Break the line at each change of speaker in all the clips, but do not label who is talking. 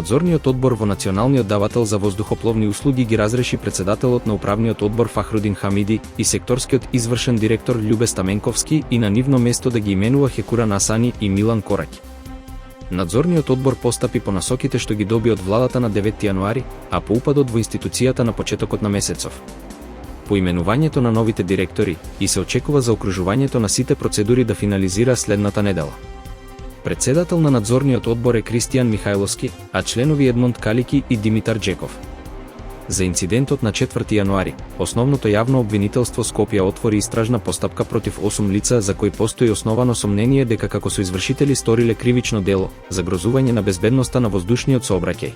Надзорниот одбор во Националниот давател за воздухопловни услуги ги разреши председателот на управниот одбор Фахрудин Хамиди и секторскиот извршен директор Љубе Стаменковски и на нивно место да ги именува Хекура Насани и Милан Кораќ. Надзорниот одбор постапи по насоките што ги доби од владата на 9 јануари, а по упадот во институцијата на почетокот на месецов. По именувањето на новите директори и се очекува за окружувањето на сите процедури да финализира следната недела. Председател на надзорниот одбор е Кристијан Михајловски, а членови Едмонд Калики и Димитар Джеков. За инцидентот на 4 јануари, основното јавно обвинителство Скопје отвори истражна постапка против 8 лица за кои постои основано сомнение дека како соизвршители сториле кривично дело, загрозување на безбедноста на воздушниот сообраќај.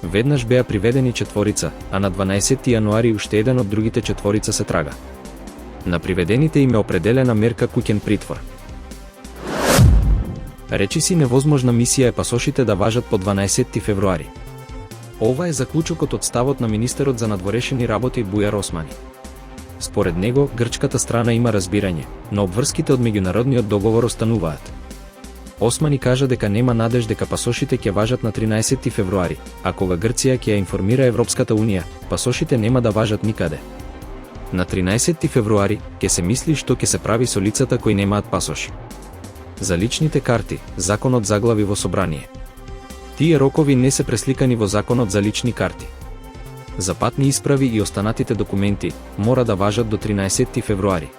Веднаш беа приведени 4, а на 12 јануари уште еден од другите 4 се трага. На приведените им е определена мерка куќен притвор. Речиси невозможна мисија е пасошите да важат по 12 февруари. Ова е заклучокот од ставот на министерот за надворешни работи Бујар Османи. Според него, грчката страна има разбирање, но обврските од меѓународниот договор остануваат. Османи кажа дека нема надеж дека пасошите ќе важат на 13 февруари, а кога Грција ќе ја информира Европската унија, пасошите нема да важат никаде. На 13 февруари ќе се мисли што ќе се прави со лицата кои немаат пасоши. За личните карти, законот заглави во собрание. Тие рокови не се пресликани во законот за лични карти. За патни исправи и останатите документи мора да важат до 13 февруари.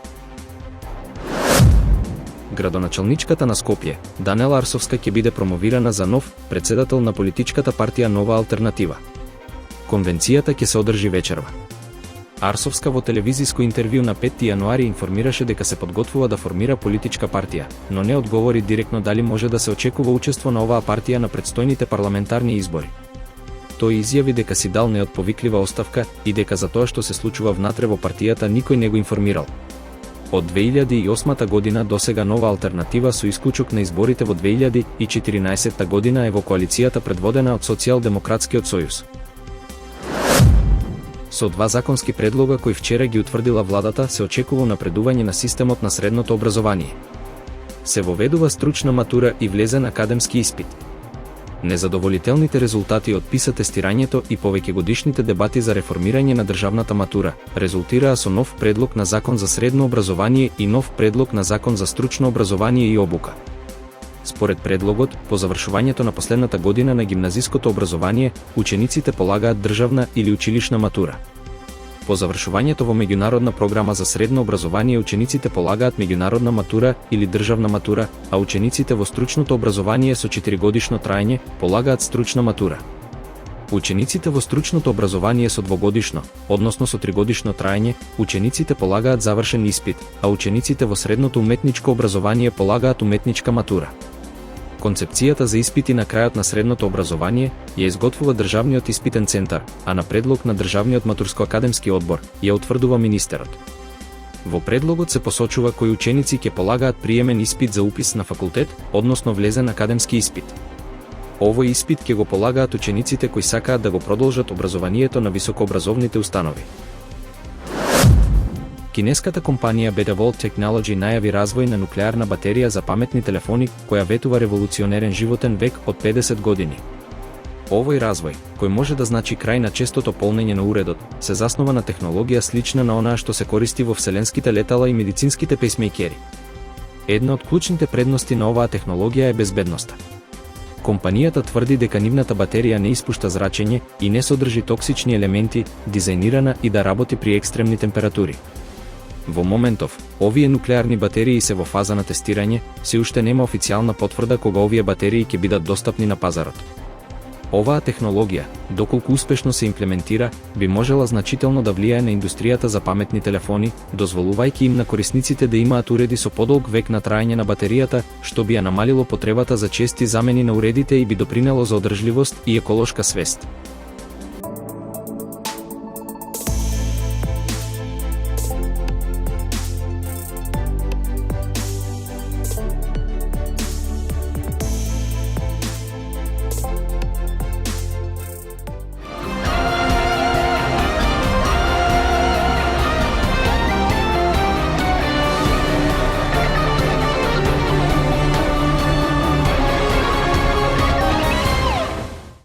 Градоначалничката на Скопје, Данела Арсовска ќе биде промовирана за нов председател на политичката партија Нова алтернатива. Конвенцијата ќе се одржи вечерва. Арсовска во телевизиско интервју на 5 јануари информираше дека се подготвува да формира политичка партија, но не одговори директно дали може да се очекува учество на оваа партија на предстојните парламентарни избори. Тој изјави дека си дал неотповиклива оставка и дека за тоа што се случува внатре во партијата никој не го информирал. Од 2008 година досега Нова алтернатива со исклучок на изборите во 2014 година е во коалицијата предводена од Социјалдемократскиот сојуз. Со 2 законски предлога кои вчера ги утврдила владата се очекува напредување на системот на средното образование. Се воведува стручна матура и влезен академски испит. Незадоволителните резултати од PISA тестирањето и повеќегодишните дебати за реформирање на државната матура резултираа со нов предлог на закон за средно образование и нов предлог на закон за стручно образование и обука. Според предлогот, по завршувањето на последната година на гимназиското образование, учениците полагаат државна или училишна матура. По завршувањето во меѓународна програма за средно образование учениците полагаат меѓународна матура или државна матура, а учениците во стручното образование со 4-годишно траење полагаат стручна матура. Учениците во стручното образование со 2-годишно, односно со 3-годишно траење, учениците полагаат завршен испит, а учениците во средното уметничко образование полагаат уметничка матура. Концепцијата за испити на крајот на средното образование ја изготвува Државниот испитен центар, а на предлог на Државниот матурско-академски одбор ја утврдува министерот. Во предлогот се посочува кои ученици ќе полагаат приемен испит за упис на факултет, односно влезен академски испит. Овој испит ќе го полагаат учениците кои сакаат да го продолжат образованието на високообразовните установи. Кинеската компанија Beta Volt Technology најави развој на нуклеарна батерија за паметни телефони, која ветува револуционерен животен век од 50 години. Овој развој, кој може да значи крај на честото полнење на уредот, се заснова на технологија слична на онаа што се користи во вселенските летала и медицинските пейсмејкери. Една од клучните предности на оваа технологија е безбедноста. Компанијата тврди дека нивната батерија не испушта зрачење и не содржи токсични елементи, дизајнирана и да работи при екстремни температури. Во моментов, овие нуклеарни батерии се во фаза на тестирање, се уште нема официјална потврда кога овие батерии ќе бидат достапни на пазарот. Оваа технологија, доколку успешно се имплементира, би можела значително да влијае на индустријата за паметни телефони, дозволувајќи им на корисниците да имаат уреди со подолг век на траење на батеријата, што би ја намалило потребата за чести замени на уредите и би допринело за одржливост и еколошка свест.